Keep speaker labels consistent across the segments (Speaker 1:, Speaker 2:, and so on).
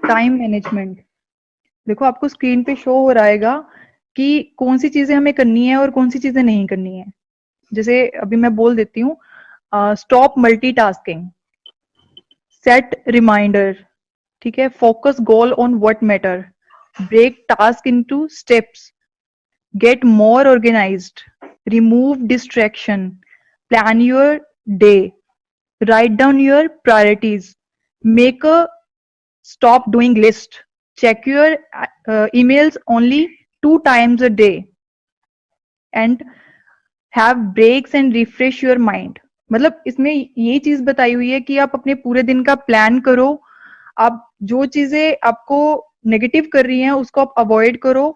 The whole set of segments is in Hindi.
Speaker 1: Time management. देखो आपको स्क्रीन पे शो हो रहेगा कि कौन सी चीजें हमें करनी है और कौन सी चीजें नहीं करनी है। जैसे अभी मैं बोल देती हूँ, स्टॉप मल्टीटास्किंग, सेट रिमाइंडर, ठीक है, focus goal on what matter, break task into steps, get more organized, remove distraction, plan your day, write down your priorities, make a stop doing list, check your emails only 2 times a day, and have breaks and refresh your mind। मतलब इसमें ये चीज बताई हुई है कि आप अपने पूरे दिन का प्लान करो, आप जो चीजें आपको नेगेटिव कर रही हैं उसको आप अवॉइड करो,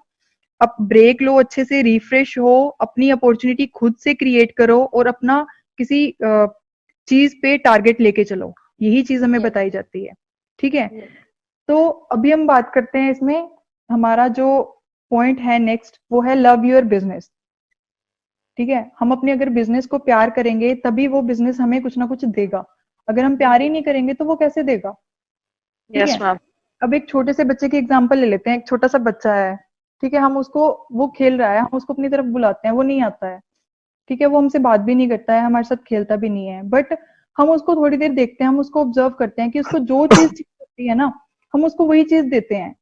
Speaker 1: आप ब्रेक लो, अच्छे से रिफ्रेश हो, अपनी अपॉर्चुनिटी खुद से क्रिएट करो और अपना किसी चीज पे टारगेट लेके चलो। यही चीज हमें
Speaker 2: यस
Speaker 1: बताई जाती है, ठीक है।
Speaker 2: यस
Speaker 1: तो अभी हम बात करते हैं इसमें, हमारा जो पॉइंट है नेक्स्ट वो है लव योर बिजनेस। ठीक है, हम अपने अगर बिजनेस को प्यार करेंगे तभी वो बिजनेस हमें कुछ ना कुछ देगा। अगर हम प्यार ही नहीं करेंगे तो वो कैसे देगा। ठीक
Speaker 2: यस
Speaker 1: है,
Speaker 2: मैम।
Speaker 1: अब एक छोटे से बच्चे की एग्जांपल ले लेते हैं। एक छोटा सा बच्चा है, ठीक है, हम उसको, वो खेल रहा है, हम उसको अपनी तरफ बुलाते हैं, वो नहीं आता है, ठीक है, वो हमसे बात भी नहीं करता है, हमारे साथ खेलता भी नहीं है, बट हम उसको थोड़ी देर देखते हैं, हम उसको ऑब्जर्व करते हैं कि उसको जो चीज चाहिए होती है ना, हम उसको वही चीज देते हैं।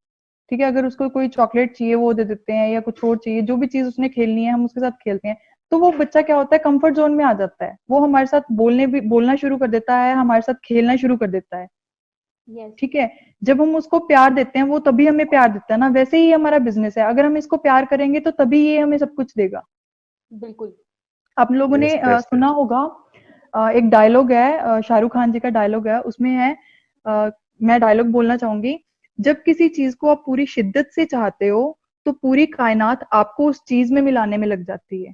Speaker 1: ठीक है, अगर उसको कोई चॉकलेट चाहिए वो दे देते हैं, या कुछ और चाहिए, जो भी चीज उसने खेलनी है हम उसके साथ खेलते हैं। तो वो बच्चा क्या होता है, कंफर्ट जोन में आ जाता है, वो हमारे साथ बोलना शुरू कर देता है, हमारे साथ खेलना शुरू कर देता है।
Speaker 2: यस
Speaker 1: ठीक है, जब हम उसको प्यार देते हैं वो तभी हमें प्यार देता है ना, वैसे ही हमारा बिजनेस है, अगर हम इसको प्यार करेंगे तो तभी ये हमें सब कुछ देगा।
Speaker 2: बिल्कुल।
Speaker 1: आप लोगों ने
Speaker 3: Yes, that's
Speaker 1: सुना होगा, एक डायलॉग है, शाहरुख खान जी का डायलॉग है, उसमें है, मैं डायलॉग बोलना चाहूंगी, जब किसी चीज को आप पूरी शिद्दत से चाहते हो तो पूरी कायनात आपको उस चीज में मिलाने में लग जाती है।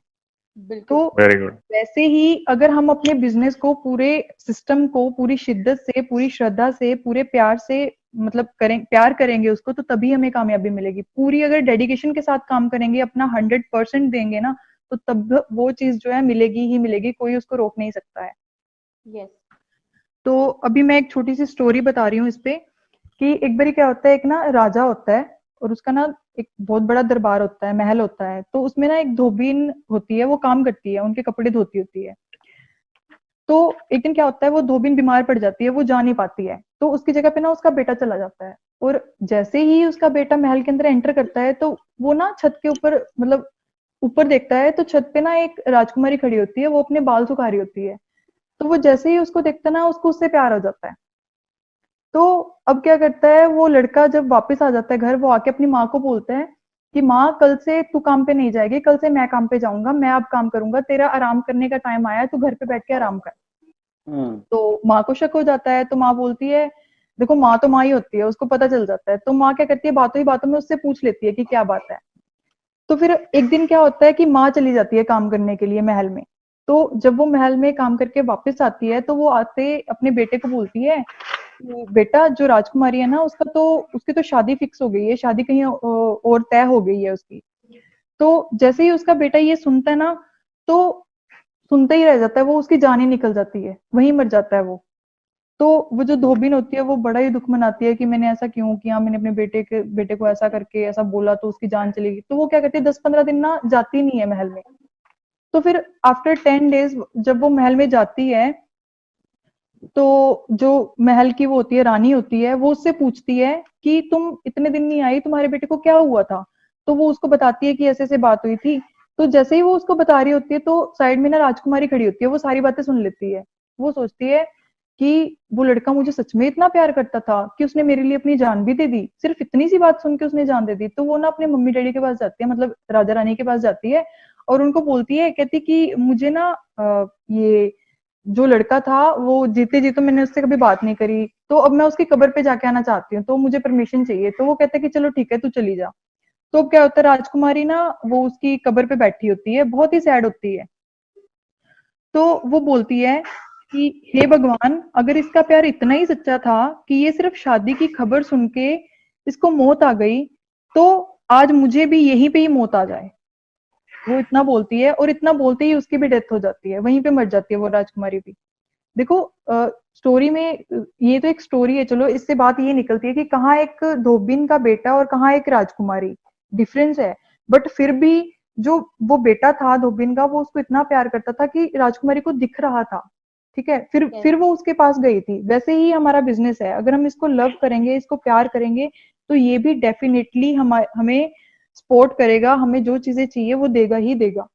Speaker 1: तो
Speaker 2: बिल्कुल।
Speaker 3: very good.
Speaker 1: वैसे ही अगर हम अपने बिजनेस को, पूरे सिस्टम को पूरी शिद्दत से, पूरी श्रद्धा से, पूरे प्यार से, मतलब प्यार करेंगे उसको, तो तभी हमें कामयाबी मिलेगी। पूरी अगर डेडिकेशन के साथ काम करेंगे, अपना 100% देंगे ना, तो तब वो चीज जो है मिलेगी ही मिलेगी, कोई उसको रोक नहीं सकता है।
Speaker 2: यस
Speaker 1: तो अभी मैं एक छोटी सी स्टोरी बता रही हूँ इस पे, कि एक बारी क्या होता है, एक ना राजा होता है और उसका ना एक बहुत बड़ा दरबार होता है, महल होता है, तो उसमें ना एक धोबीन होती है, वो काम करती है, उनके कपड़े धोती होती है। तो एक दिन क्या होता है, वो धोबिन बीमार पड़ जाती है, वो जा नहीं पाती है, तो उसकी जगह पे ना उसका बेटा चला जाता है। और जैसे ही उसका बेटा महल के अंदर एंटर करता है, तो वो ना छत के ऊपर, मतलब ऊपर देखता है, तो छत पे ना एक राजकुमारी खड़ी होती है, वो अपने बाल सुखा रही होती है। तो वो जैसे ही उसको देखता है ना, उसको उससे प्यार हो जाता है। तो अब क्या करता है वो लड़का, जब वापस आ जाता है घर, वो आके अपनी माँ को बोलता है कि माँ, कल से तू काम पे नहीं जाएगी, कल से मैं काम पे जाऊंगा, मैं अब काम करूंगा, तेरा आराम करने का टाइम आया है, तू घर पे बैठ के आराम कर।
Speaker 3: Hmm.
Speaker 1: तो माँ को शक हो जाता है, तो माँ बोलती है, देखो माँ तो माँ ही होती है, उसको पता चल जाता है, तो माँ क्या करती है, बातों ही बातों में उससे पूछ लेती है कि क्या बात है। तो फिर एक दिन क्या होता है कि माँ चली जाती है काम करने के लिए महल में। तो जब वो महल में काम करके वापस आती है, तो वो आते अपने बेटे को बोलती है कि बेटा, जो राजकुमारी है ना, उसकी तो शादी फिक्स हो गई है, शादी कहीं और तय हो गई है उसकी। तो जैसे ही उसका बेटा ये सुनता है ना, तो सुनता ही रह जाता है, वो उसकी जान ही निकल जाती है, वहीं मर जाता है वो। तो वो जो धोबिन होती है, वो बड़ा ही दुख मनाती है कि मैंने ऐसा क्यों किया, मैंने अपने बेटे को ऐसा करके ऐसा बोला तो उसकी जान चली गई। तो वो क्या करती है, 10-15 दिन ना जाती नहीं है महल में। तो फिर आफ्टर 10 डेज जब वो महल में जाती है, तो जो महल की वो होती है, रानी होती है, वो उससे पूछती है कि तुम इतने दिन नहीं आई, तुम्हारे बेटे को क्या हुआ था। तो वो उसको बताती है कि ऐसे ऐसे बात हुई थी। तो जैसे ही वो उसको बता रही होती है, तो साइड में ना राजकुमारी खड़ी होती है, वो सारी बातें सुन लेती है। वो सोचती है कि वो लड़का मुझे सच में इतना प्यार करता था कि उसने मेरे लिए अपनी जान भी दे दी, सिर्फ इतनी सी बात सुन के उसने जान दे दी। तो वो ना अपने मम्मी डैडी के पास जाती है, मतलब राजा रानी के पास जाती है, और उनको बोलती है, कहती कि मुझे ना ये जो लड़का था, वो जीते जी तो मैंने उससे कभी बात नहीं करी, तो अब मैं उसकी कब्र पे जाके आना चाहती हूँ, तो मुझे परमिशन चाहिए। तो वो कहते हैं कि चलो ठीक है, तू चली जा। तो अब क्या होता है, राजकुमारी ना वो उसकी कब्र पे बैठी होती है, बहुत ही सैड होती है। तो वो बोलती है कि हे भगवान, अगर इसका प्यार इतना ही सच्चा था कि ये सिर्फ शादी की खबर सुन के इसको मौत आ गई, तो आज मुझे भी यहीं पे ही मौत आ जाए। वो इतना बोलती है, और इतना बोलते ही उसकी भी डेथ हो जाती है, वहीं पे मर जाती है वो राजकुमारी भी। देखो स्टोरी में ये तो एक स्टोरी है, चलो इससे बात ये निकलती है कि कहाँ एक धोबिन का बेटा और कहाँ एक राजकुमारी, डिफरेंस है। बट फिर भी जो वो बेटा था धोबिन का, वो उसको इतना प्यार करता था कि राजकुमारी को दिख रहा था, ठीक है,
Speaker 2: यस
Speaker 1: फिर वो उसके पास गई थी। वैसे ही हमारा बिजनेस है, अगर हम इसको लव करेंगे, इसको प्यार करेंगे, तो ये भी डेफिनेटली हमें सपोर्ट करेगा, हमें जो चीजें चाहिए वो देगा ही देगा।